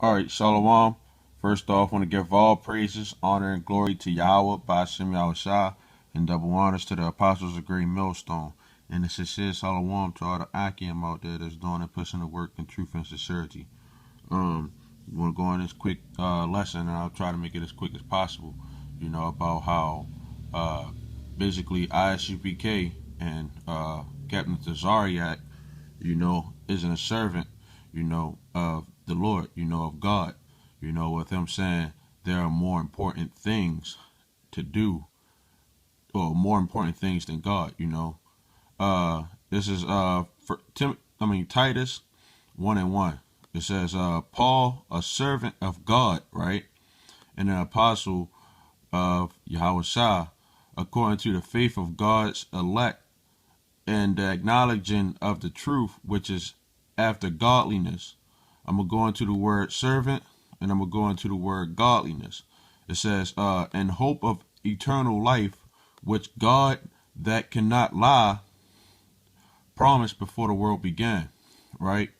All right, Shalom. First off, I want to give all praises, honor, and glory to Yahweh, Ba'ashem Yahushua, and double honors to the apostles of Great Millstone. And the sincere Shalom to all the Akim out there that's doing and pushing the work in truth and sincerity. We want to go on this quick lesson, and I'll try to make it as quick as possible, about how basically ISUPK and Captain Tazaryach, isn't a servant, of the Lord, of God, with him saying there are more important things to do, or more important things than God, This is for Titus 1:1. It says, Paul, a servant of God, right? And an apostle of Yahushua, according to the faith of God's elect, and the acknowledging of the truth, which is after godliness. I'm going to go into the word servant, and I'm going to go into the word godliness. It says, in hope of eternal life, which God that cannot lie promised before the world began, right?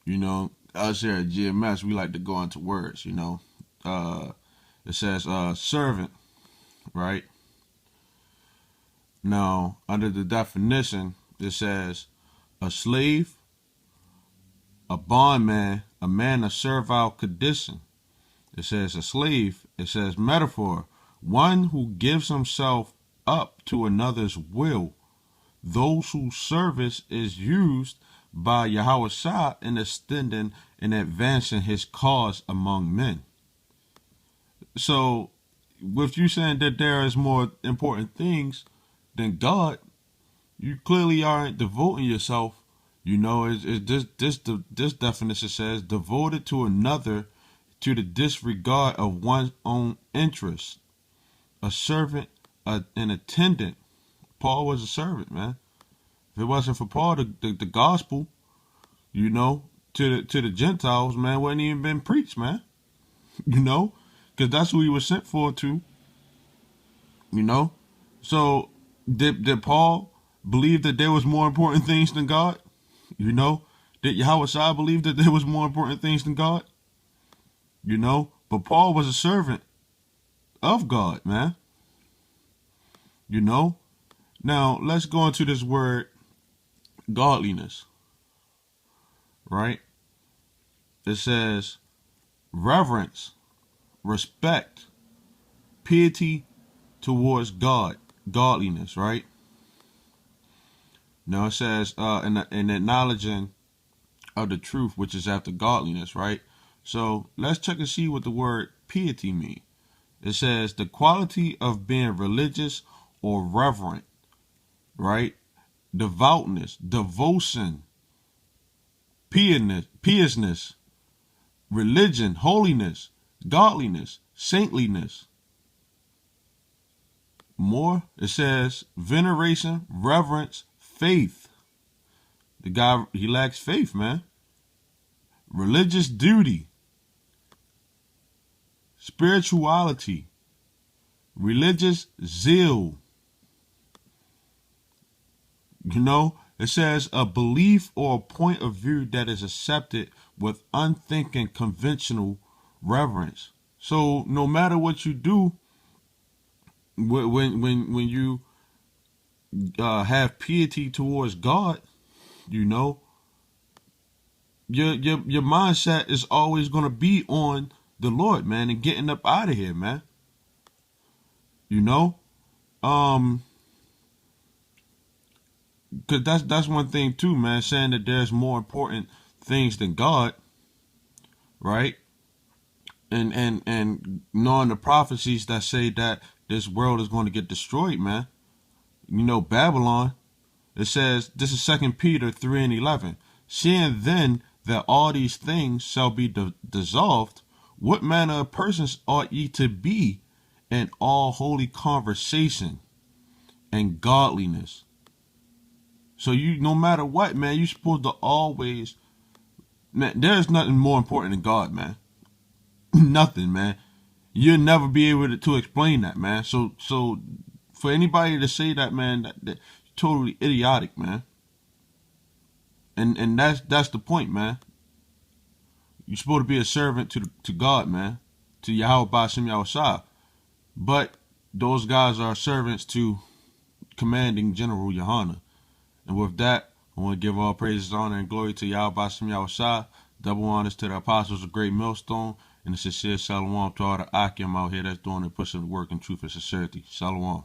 Us here at GMS, we like to go into words, It says, servant, right? Now, under the definition, it says a slave, a bondman, a man of servile condition. It says a slave. It says metaphor, one who gives himself up to another's will. Those whose service is used by Yahushua in extending and advancing his cause among men. So, with you saying that there is more important things than God, you clearly aren't devoting yourself. This definition says devoted to another to the disregard of one's own interests. A servant, an attendant. Paul was a servant, man. If it wasn't for Paul, the gospel, to the Gentiles, man, wouldn't even been preached, man. Because that's who he was sent for too. So did Paul believe that there was more important things than God? Did Yahushua believe that there was more important things than God? But Paul was a servant of God, man. Now let's go into this word godliness, right? It says reverence, respect, piety towards God, godliness, right? Now it says in acknowledging of the truth, which is after godliness, right? So let's check and see what the word piety means. It says the quality of being religious or reverent, right? Devoutness, devotion, piousness, religion, holiness, godliness, saintliness. More, it says veneration, reverence, faith. The guy, he lacks faith, man. Religious duty, spirituality, religious zeal. It says a belief or a point of view that is accepted with unthinking conventional reverence. So no matter what you do, when you have piety towards God, your mindset is always going to be on the Lord, man, and getting up out of here, man. Because that's one thing too, man, saying that there's more important things than God, right? And knowing the prophecies that say that this world is going to get destroyed, man. Babylon, it says, this is 2 Peter 3:11. Seeing then that all these things shall be dissolved, what manner of persons ought ye to be in all holy conversation and godliness? So no matter what, man, you're supposed to always, man, there's nothing more important than God, man. Nothing, man. You'll never be able to explain that, man. So for anybody to say that, man, that totally idiotic, man. And that's the point, man. You're supposed to be a servant to God, man, to Yahweh Ba'ashem Yahushua. But those guys are servants to commanding General Yohana. And with that, I want to give all praises, honor, and glory to Yahweh Ba'ashem Yahushua. Double honors to the apostles of Great Millstone, and the sincere shalom to all the Akim out here that's doing and pushing the work in truth and sincerity. Shalom.